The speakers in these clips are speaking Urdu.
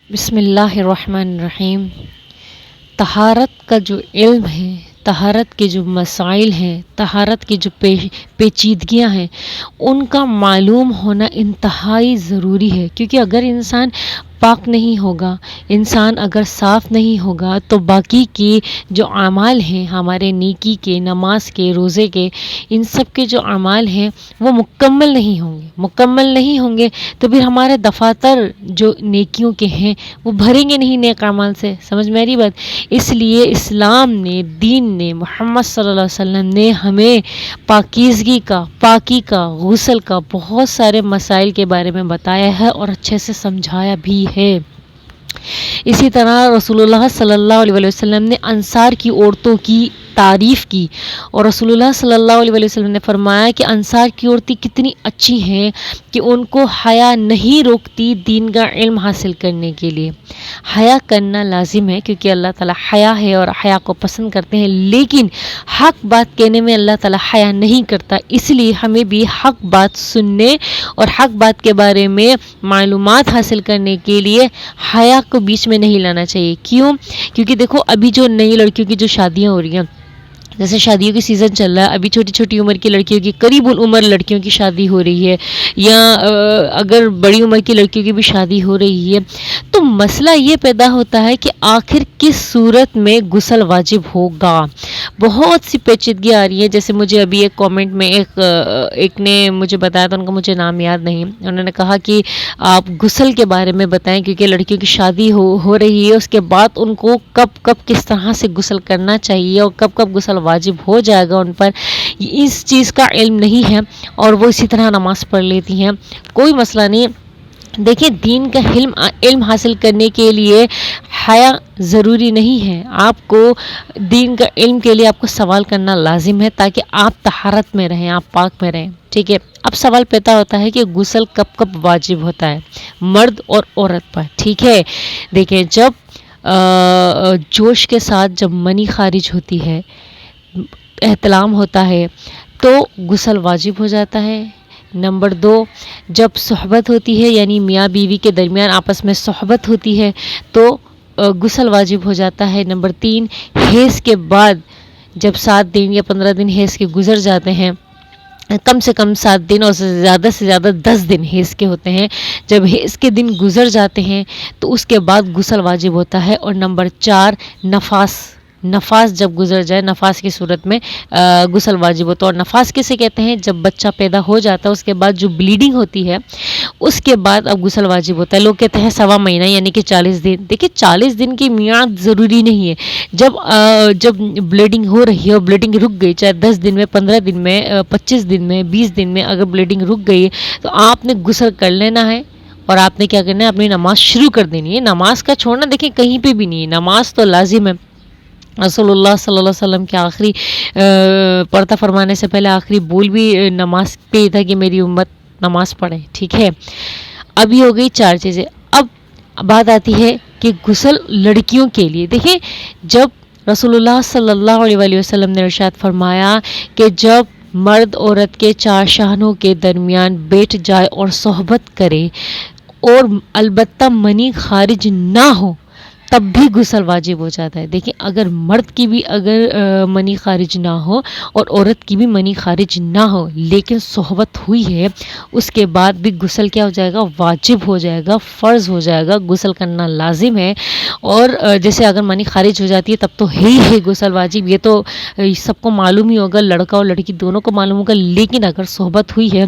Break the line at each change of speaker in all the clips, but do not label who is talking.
بسم اللہ الرحمن الرحیم۔ طہارت کا جو علم ہے، طہارت کے جو مسائل ہیں، طہارت کی جو پیچیدگیاں ہیں، ان کا معلوم ہونا انتہائی ضروری ہے، کیونکہ اگر انسان پاک نہیں ہوگا، انسان اگر صاف نہیں ہوگا تو باقی کے جو اعمال ہیں ہمارے نیکی کے، نماز کے، روزے کے، ان سب کے جو اعمال ہیں وہ مکمل نہیں ہوں گے تو پھر ہمارے دفاتر جو نیکیوں کے ہیں وہ بھریں گے نہیں نیک اعمال سے۔ سمجھ میں آ بات؟ اس لیے اسلام نے، دین نے، محمد صلی اللہ علیہ وسلم نے ہمیں پاکیزگی کا، پاکی کا، غسل کا بہت سارے مسائل کے بارے میں بتایا ہے اور اچھے سے سمجھایا بھی ہے۔ اسی طرح رسول اللہ صلی اللہ علیہ وسلم نے انصار کی عورتوں کی تعریف کی، اور رسول اللہ صلی اللہ علیہ وسلم نے فرمایا کہ انصار کی عورتیں کتنی اچھی ہیں کہ ان کو حیا نہیں روکتی دین کا علم حاصل کرنے کے لیے۔ حیا کرنا لازم ہے کیونکہ اللہ تعالیٰ حیا ہے اور حیا کو پسند کرتے ہیں، لیکن حق بات کہنے میں اللہ تعالیٰ حیا نہیں کرتا، اس لیے ہمیں بھی حق بات سننے اور حق بات کے بارے میں معلومات حاصل کرنے کے لیے حیا کو بیچ میں نہیں لانا چاہیے۔ کیونکہ دیکھو ابھی جو نئی لڑکیوں کی جو شادیاں ہو رہی ہیں، جیسے شادیوں کی سیزن چل رہا ہے، ابھی چھوٹی چھوٹی عمر کی لڑکیوں کی، قریب العمر لڑکیوں کی شادی ہو رہی ہے، یا اگر بڑی عمر کی لڑکیوں کی بھی شادی ہو رہی ہے، تو مسئلہ یہ پیدا ہوتا ہے کہ آخر کس صورت میں غسل واجب ہوگا۔ بہت سی پیچیدگی آ رہی ہے، جیسے مجھے ابھی ایک کامنٹ میں ایک نے مجھے بتایا تھا، ان کا مجھے نام یاد نہیں، انہوں نے کہا کہ آپ غسل کے بارے میں بتائیں کیونکہ لڑکیوں کی شادی ہو رہی ہے، اس کے بعد ان کو کب کس طرح سے غسل کرنا چاہیے اور کب غسل واجب ہو جائے گا ان پر، اس چیز کا علم نہیں ہے اور وہ اسی طرح نماز پڑھ لیتی ہیں۔ کوئی مسئلہ نہیں، دیکھیں دین کا علم حاصل کرنے کے لیے حیا ضروری نہیں ہے، آپ کو دین کا علم کے لیے آپ کو سوال کرنا لازم ہے تاکہ آپ طہارت میں رہیں، آپ پاک میں رہیں، ٹھیک ہے۔ اب سوال پیدا ہوتا ہے کہ غسل کب واجب ہوتا ہے مرد اور عورت پر، ٹھیک ہے۔ دیکھیں جب جوش کے ساتھ جب منی خارج ہوتی ہے، احتلام ہوتا ہے تو غسل واجب ہو جاتا ہے۔ نمبر 2، جب صحبت ہوتی ہے یعنی میاں بیوی کے درمیان آپس میں صحبت ہوتی ہے تو غسل واجب ہو جاتا ہے۔ نمبر 3، حیض کے بعد جب 7 دن یا 15 دن حیض کے گزر جاتے ہیں، کم سے کم 7 دن اور سے زیادہ 10 دن حیض کے ہوتے ہیں، جب حیض کے دن گزر جاتے ہیں تو اس کے بعد غسل واجب ہوتا ہے۔ اور نمبر 4، نفاس جب گزر جائے، نفاس کی صورت میں غسل واجب ہوتا ہے۔ اور نفاس کسے کہتے ہیں؟ جب بچہ پیدا ہو جاتا ہے اس کے بعد جو بلیڈنگ ہوتی ہے اس کے بعد اب غسل واجب ہوتا ہے۔ لوگ کہتے ہیں 1.25 مہینہ یعنی کہ 40 دن۔ دیکھیں 40 دن کی میعاد ضروری نہیں ہے، جب بلیڈنگ ہو رہی ہے اور بلیڈنگ رک گئی، چاہے 10 دن میں، 15 دن میں، 25 دن میں، 20 دن میں، اگر بلیڈنگ رک گئی ہے تو آپ نے غسل کر لینا ہے اور آپ نے کیا کرنا ہے؟ اپنی نماز شروع کر دینی ہے۔ نماز کا چھوڑنا دیکھیں کہیں پہ بھی نہیں ہے، نماز تو لازم ہے۔ رسول اللہ صلی اللہ علیہ وسلم کے آخری پردہ فرمانے سے پہلے آخری بول بھی نماز پہ ہی تھا کہ میری امت نماز پڑھے، ٹھیک ہے۔ اب یہ ہو گئی 4 چیزیں۔ اب بات آتی ہے کہ غسل لڑکیوں کے لیے۔ دیکھیں جب رسول اللہ صلی اللہ علیہ وسلم نے ارشاد فرمایا کہ جب مرد عورت کے 4 شانوں کے درمیان بیٹھ جائے اور صحبت کرے اور البتہ منی خارج نہ ہو تب بھی غسل واجب ہو جاتا ہے۔ دیکھیں اگر مرد کی بھی اگر منی خارج نہ ہو اور عورت کی بھی منی خارج نہ ہو لیکن صحبت ہوئی ہے، اس کے بعد بھی غسل کیا ہو جائے گا؟ واجب ہو جائے گا، فرض ہو جائے گا، غسل کرنا لازم ہے۔ اور جیسے اگر منی خارج ہو جاتی ہے تب تو ہے غسل واجب، یہ تو سب کو معلوم ہی ہوگا، لڑکا اور لڑکی دونوں کو معلوم ہوگا، لیکن اگر صحبت ہوئی ہے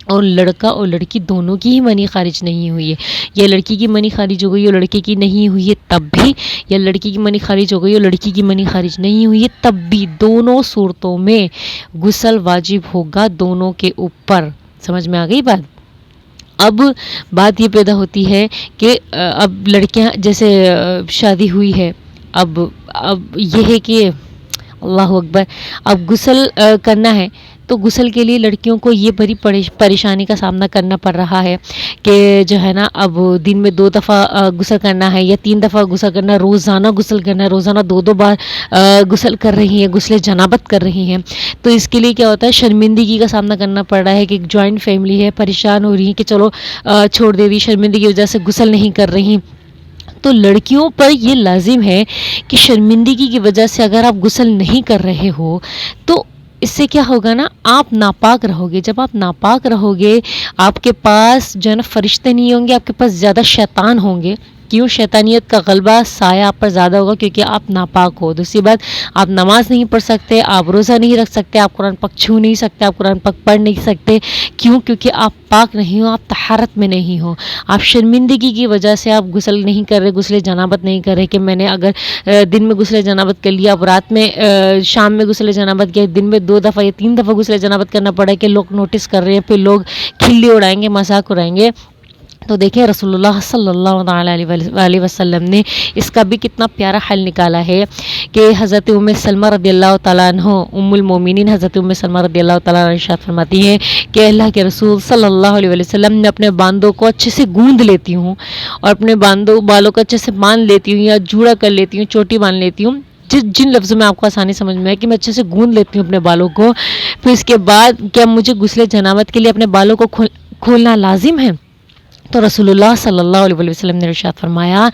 اور لڑکا اور لڑکی دونوں کی ہی منی خارج نہیں ہوئی ہے، یا لڑکی کی منی خارج ہو گئی اور لڑکے کی نہیں ہوئی ہے تب بھی، یا لڑکی کی منی خارج ہو گئی اور لڑکی کی منی خارج نہیں ہوئی ہے تب بھی، دونوں صورتوں میں غسل واجب ہوگا دونوں کے اوپر۔ سمجھ میں آ گئی بات؟ اب بات یہ پیدا ہوتی ہے کہ اب لڑکیاں جیسے شادی ہوئی ہے، اب یہ ہے کہ اللہ اکبر، اب غسل کرنا ہے تو غسل کے لیے لڑکیوں کو یہ بڑی پریشانی کا سامنا کرنا پڑ رہا ہے کہ جو ہے نا اب دن میں 2 دفعہ غسل کرنا ہے یا 3 دفعہ غسل کرنا ہے، روزانہ غسل کرنا ہے، روزانہ 2 بار غسل کر رہی ہیں، غسل جنابت کر رہی ہیں۔ تو اس کے لیے کیا ہوتا ہے؟ شرمندگی کا سامنا کرنا پڑ رہا ہے کہ ایک جوائنٹ فیملی ہے، پریشان ہو رہی ہے کہ چلو چھوڑ دے رہی، شرمندگی کی وجہ سے غسل نہیں کر رہی، تو لڑکیوں پر یہ لازم ہے کہ شرمندگی کی وجہ سے اگر آپ غسل نہیں کر رہے ہو تو اس سے کیا ہوگا نا، آپ ناپاک رہو گے. جب آپ ناپاک رہو گے آپ کے پاس جو ہے نا فرشتے نہیں ہوں گے، آپ کے پاس زیادہ شیطان ہوں گے. کیوں؟ شیطانیت کا غلبہ سایہ آپ پر زیادہ ہوگا کیونکہ آپ ناپاک ہو. دوسری بات، آپ نماز نہیں پڑھ سکتے، آپ روزہ نہیں رکھ سکتے، آپ قرآن پاک چھو نہیں سکتے، آپ قرآن پاک پڑھ نہیں سکتے. کیوں؟ کیونکہ آپ پاک نہیں ہو، آپ طہارت میں نہیں ہو. آپ شرمندگی کی وجہ سے آپ غسل نہیں کر رہے، غسل جنابت نہیں کر رہے کہ میں نے اگر دن میں غسل جنابت کر لیا، اب رات میں شام میں غسل جنابت کیا، دن میں 2 دفعہ یا 3 دفعہ غسل جنابت کرنا پڑا کہ لوگ نوٹس کر رہے ہیں، پھر لوگ کھلی اڑائیں گے، مذاق اڑائیں گے. تو دیکھیں رسول اللہ صلی اللہ علیہ وسلم نے اس کا بھی کتنا پیارا حل نکالا ہے کہ حضرت ام سلمہ رضی اللہ تعالیٰ عنہ، ام المومنین حضرت ام سلمہ رضی اللہ تعالیٰ عنہ ارشاد فرماتی ہیں کہ اللہ کے رسول صلی اللہ علیہ وسلم میں اپنے باندوں کو اچھے سے گوندھ لیتی ہوں اور اپنے بالوں کو اچھے سے باندھ لیتی ہوں یا جوڑا کر لیتی ہوں، چوٹی باندھ لیتی ہوں. جن لفظوں میں آپ کو آسانی سمجھ میں ہے کہ میں اچھے سے گوندھ لیتی ہوں اپنے بالوں کو. پھر اس کے بعد کیا مجھے غسل جنابت کے لیے اپنے بالوں کو کھولنا لازم ہے؟ تو رسول اللہ صلی اللہ علیہ وسلم نے ارشاد فرمایا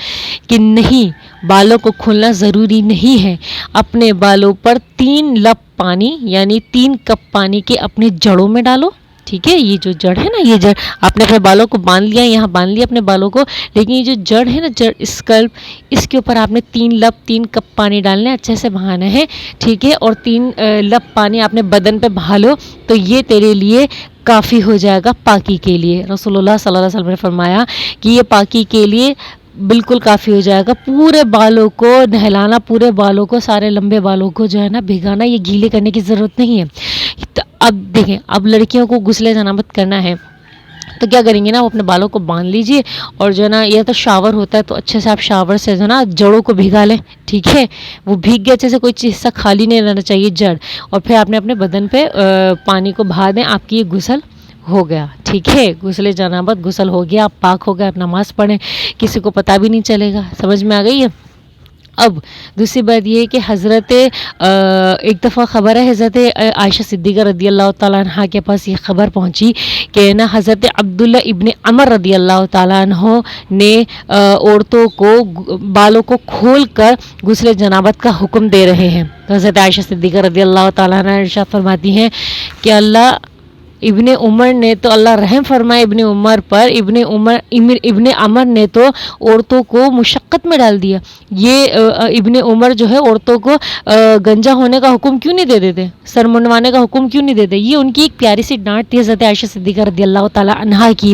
کہ نہیں، بالوں کو کھولنا ضروری نہیں ہے. اپنے بالوں پر 3 لپ پانی یعنی 3 کپ پانی کے اپنے جڑوں میں ڈالو. ٹھیک ہے، یہ جو جڑ ہے نا، یہ جڑ آپ نے اپنے بالوں کو باندھ لیا، یہاں باندھ لیا اپنے بالوں کو، لیکن یہ جو جڑ ہے نا، جڑ اسکلپ، اس کے اوپر آپ نے 3 کپ پانی ڈالنا ہے، اچھے سے بہانا ہے. ٹھیک ہے، اور 3 لپ پانی آپ نے بدن پہ بہا لو تو یہ تیرے لیے کافی ہو جائے گا پاکی کے لیے. رسول اللہ صلی اللہ علیہ وسلم نے فرمایا کہ یہ پاکی کے لیے بالکل کافی ہو جائے گا. پورے بالوں کو نہلانا، پورے بالوں کو، سارے لمبے بالوں کو جو ہے نا بھگانا، یہ گیلے کرنے کی ضرورت نہیں ہے. تو اب دیکھیں، اب لڑکیوں کو غسل جنابت کرنا ہے تو کیا کریں گے نا، وہ اپنے بالوں کو باندھ لیجئے اور جو ہے نا، یہ تو شاور ہوتا ہے تو اچھے سے آپ شاور سے جو ہے نا جڑوں کو بھگا لیں. ٹھیک ہے، وہ بھیگ گیا، اچھے سے کوئی چیز حصہ خالی نہیں رہنا چاہیے جڑ، اور پھر آپ نے اپنے بدن پہ پانی کو بہا دیں، آپ کی یہ غسل ہو گیا. ٹھیک ہے، غسل جنابت غسل ہو گیا، آپ پاک ہو گئے، آپ نماز پڑھیں، کسی کو پتہ بھی نہیں چلے گا. سمجھ میں آ گئی ہے؟ اب دوسری بات یہ ہے کہ حضرت ایک دفعہ خبر ہے حضرت عائشہ صدیقہ رضی اللہ تعالیٰ عنہ کے پاس یہ خبر پہنچی کہ نا حضرت عبداللہ ابن عمر رضی اللہ تعالیٰ عنہ نے عورتوں کو بالوں کو کھول کر غسل جنابت کا حکم دے رہے ہیں. تو حضرت عائشہ صدیقہ رضی اللہ تعالیٰ عنہ ارشاد فرماتی ہیں کہ ابن عمر نے تو اللہ رحم فرمائے ابن عمر پر، ابن عمر نے تو عورتوں کو مشقت میں ڈال دیا. یہ ابن عمر جو ہے عورتوں کو گنجا ہونے کا حکم کیوں نہیں دے دیتے، سر منڈوانے کا حکم کیوں نہیں دیتے؟ یہ ان کی ایک پیاری سی ڈانٹ تھی حضرت عائشہ صدیقہ رضی اللہ تعالیٰ عنہا کی.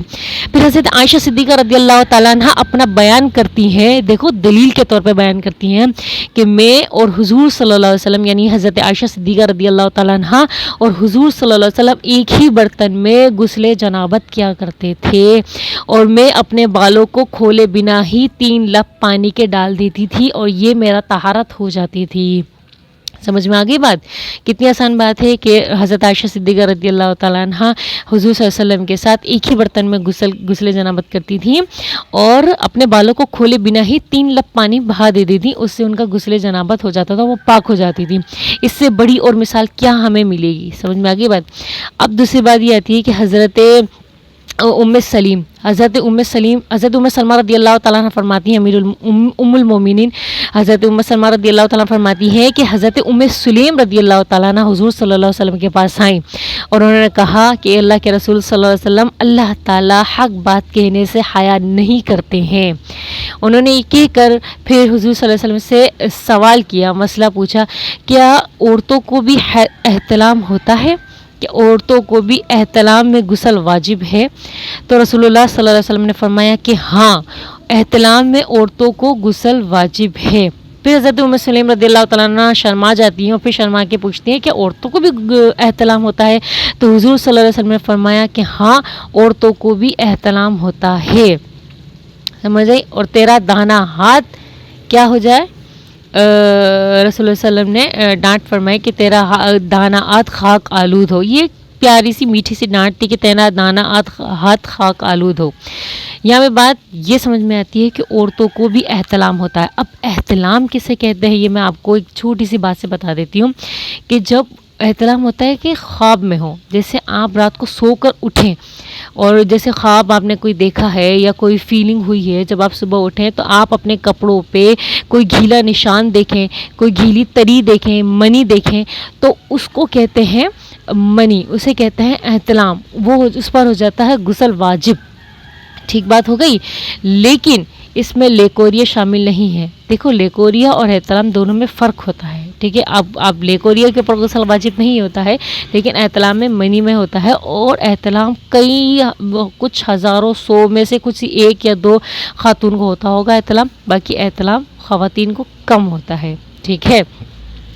پھر حضرت عائشہ صدیقہ رضی اللہ تعالیٰ عنہا اپنا بیان کرتی ہیں، دیکھو دلیل کے طور پہ بیان کرتی ہیں کہ میں اور حضور صلی اللہ علیہ وسلم، یعنی حضرت عائشہ صدیقہ رضی اللہ تعالیٰ عنہا اور حضور صلی اللہ علیہ وسلم ایک ہی برتن میں غسل جنابت کیا کرتے تھے، اور میں اپنے بالوں کو کھولے بنا ہی 3 لپ پانی کے ڈال دیتی تھی اور یہ میرا طہارت ہو جاتی تھی. سمجھ میں آ گئی بات؟ کتنی آسان بات ہے کہ حضرت عائشہ صدیقہ رضی اللہ تعالیٰ عنہ حضور صلی اللہ علیہ وسلم کے ساتھ ایک ہی برتن میں غسل جنابت کرتی تھیں اور اپنے بالوں کو کھولے بنا ہی 3 لپ پانی بہا دیتی تھیں، اس سے ان کا غسل جنابت ہو جاتا تھا، وہ پاک ہو جاتی تھی. اس سے بڑی اور مثال کیا ہمیں ملے گی؟ سمجھ میں آ گئی بات؟ اب دوسری بات یہ آتی ہے کہ حضرت حضرت ام سلمہ رضی اللہ تعالیٰ عنہ فرماتی ہیں، ام المومنین حضرت ام سلمہ رضی اللہ تعالیٰ عنہ فرماتی ہیں کہ حضرت ام سلیم رضی اللہ تعالیٰ عنہ حضور صلی اللہ علیہ وسلم کے پاس آئیں اور انہوں نے کہا کہ اللہ کے رسول صلی اللہ علیہ وسلم، اللہ تعالیٰ حق بات کہنے سے حیا نہیں کرتے ہیں. انہوں نے یہ کہہ کر پھر حضور صلی اللہ علیہ وسلم سے سوال کیا، مسئلہ پوچھا، کیا عورتوں کو بھی احتلام ہوتا ہے؟ کہ عورتوں کو بھی احتلام میں غسل واجب ہے؟ تو رسول اللہ صلی اللہ علیہ وسلم نے فرمایا کہ ہاں، احتلام میں عورتوں کو غسل واجب ہے. پھر حضرت ام سلیم رضی اللہ تعالیٰ عنہ شرما جاتی ہیں اور پھر شرما کے پوچھتی ہیں کہ عورتوں کو بھی احتلام ہوتا ہے؟ تو حضور صلی اللہ علیہ وسلم نے فرمایا کہ ہاں، عورتوں کو بھی احتلام ہوتا ہے. سمجھ آئی؟ اور تیرا دانا ہاتھ کیا ہو جائے؟ رسول اللہ صلی اللہ علیہ وسلم نے ڈانٹ فرمائی کہ تیرا دانا ہاتھ خاک آلود ہو. یہ پیاری سی میٹھی سی ڈانٹ تھی کہ تیرا دانا ہاتھ خاک آلود ہو. یہاں پہ بات یہ سمجھ میں آتی ہے کہ عورتوں کو بھی احتلام ہوتا ہے. اب احتلام کسے کہتے ہیں یہ میں آپ کو ایک چھوٹی سی بات سے بتا دیتی ہوں کہ جب احتلام ہوتا ہے کہ خواب میں ہو، جیسے آپ رات کو سو کر اٹھیں اور جیسے خواب آپ نے کوئی دیکھا ہے یا کوئی فیلنگ ہوئی ہے، جب آپ صبح اٹھیں تو آپ اپنے کپڑوں پہ کوئی گیلا نشان دیکھیں، کوئی گیلی تری دیکھیں، منی دیکھیں، تو اس کو کہتے ہیں منی، اسے کہتے ہیں احتلام، وہ اس پر ہو جاتا ہے غسل واجب. ٹھیک بات ہو گئی. لیکن اس میں لیکوریا شامل نہیں ہے. دیکھو لیکوریا اور احتلام دونوں میں فرق ہوتا ہے. ٹھیک ہے، اب لیکوریا کے اوپر غسل واجب نہیں ہوتا ہے، لیکن احتلام میں منی میں ہوتا ہے. اور احتلام کئی کچھ ہزاروں سو میں سے کچھ ایک یا دو خاتون کو ہوتا ہوگا احتلام، باقی احتلام خواتین کو کم ہوتا ہے. ٹھیک ہے.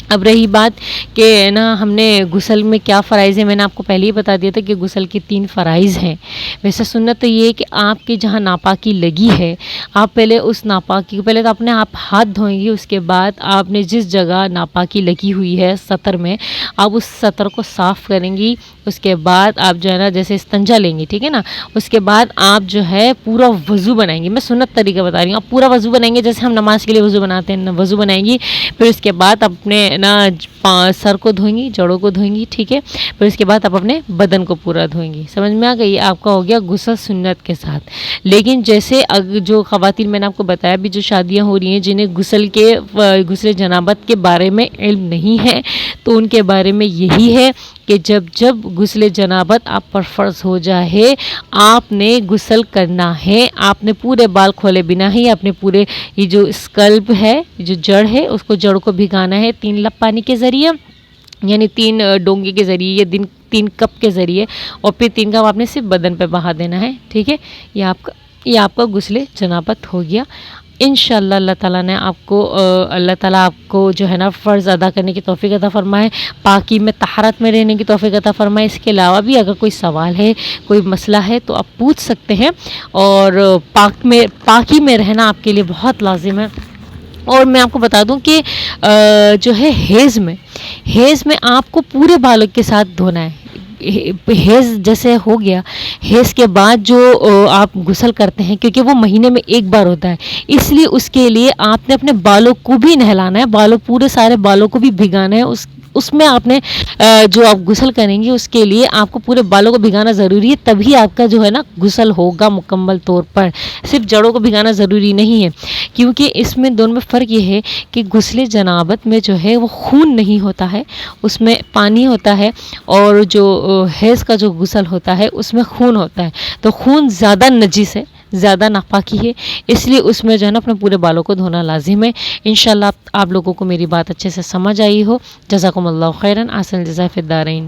اب رہی بات کہ نا ہم نے غسل میں کیا فرائض ہیں، میں نے آپ کو پہلے ہی بتا دیا تھا کہ غسل کے 3 فرائض ہیں. ویسے سنت تو یہ ہے کہ آپ کے جہاں ناپاکی لگی ہے، آپ پہلے اس ناپاکی کو پہلے تو اپنے آپ ہاتھ دھوئیں گی. اس کے بعد آپ نے جس جگہ ناپاکی لگی ہوئی ہے سطر میں، آپ اس سطر کو صاف کریں گی. اس کے بعد آپ جو ہے نا جیسے استنجا لیں گی، ٹھیک ہے نا. اس کے بعد آپ جو ہے پورا وضو بنائیں گی. میں سنت طریقہ بتا رہی ہوں. آپ پورا وضو بنائیں گے جیسے ہم نماز کے لیے وضو بناتے ہیں، وضو بنائیں گی. پھر اس کے بعد اپنے نا سر کو دھوئیں گی، جڑوں کو دھوئیں گی. ٹھیک ہے. پھر اس کے بعد آپ اپنے بدن کو پورا دھوئیں گی. سمجھ میں آ گئی؟ آپ کا ہو گیا غسل سنت کے ساتھ. لیکن جیسے جو خواتین میں نے آپ کو بتایا بھی جو شادیاں ہو رہی ہیں جنہیں غسل جنابت کے بارے میں علم نہیں ہے، تو ان کے بارے میں یہی ہے کہ جب غسل جنابت آپ پر فرض ہو جائے، آپ نے غسل کرنا ہے. آپ نے پورے بال کھولے بنا ہی اپنے پورے یہ جو اسکلپ ہے، جو جڑ ہے، اس کو جڑ کو بھگانا ہے 3 لپ پانی کے ذریعے، یعنی 3 ڈونگے کے ذریعے یا 3 کپ کے ذریعے، اور پھر 3 کپ آپ نے صرف بدن پہ بہا دینا ہے. ٹھیک ہے. یہ آپ کا غسل جنابت ہو گیا. انشاءاللہ اللہ تعالیٰ نے اللہ تعالیٰ آپ کو جو ہے نا فرض ادا کرنے کی توفیق عطا فرمائے، پاکی میں طہارت میں رہنے کی توفیق عطا فرمائے. اس کے علاوہ بھی اگر کوئی سوال ہے، کوئی مسئلہ ہے تو آپ پوچھ سکتے ہیں. اور پاکی میں رہنا آپ کے لیے بہت لازم ہے. اور میں آپ کو بتا دوں کہ جو ہے حیض میں آپ کو پورے بالوں کے ساتھ دھونا ہے. حیض جیسے ہو گیا، حیض کے بعد جو آپ غسل کرتے ہیں، کیونکہ وہ مہینے میں ایک بار ہوتا ہے، اس لیے اس کے لیے آپ نے اپنے بالوں کو بھی نہلانا ہے، پورے سارے بالوں کو بھی بھگانا ہے. اس میں آپ نے جو آپ غسل کریں گے اس کے لیے آپ کو پورے بالوں کو بھگانا ضروری ہے. تبھی آپ کا جو ہے نا غسل ہوگا مکمل طور پر. صرف جڑوں کو بھگانا ضروری نہیں ہے، کیونکہ اس میں دونوں میں فرق یہ ہے کہ غسل جنابت میں جو ہے وہ خون نہیں ہوتا ہے، اس میں پانی ہوتا ہے. اور جو حیض کا جو غسل ہوتا ہے اس میں خون ہوتا ہے. تو خون زیادہ نجس ہے، زیادہ ناپاکی ہے، اس لیے اس میں جو ہے نا اپنے پورے بالوں کو دھونا لازم ہے. انشاءاللہ آپ لوگوں کو میری بات اچھے سے سمجھ آئی ہو. جزاکم اللہ خیرن. احسن الجزاء فی الدارین.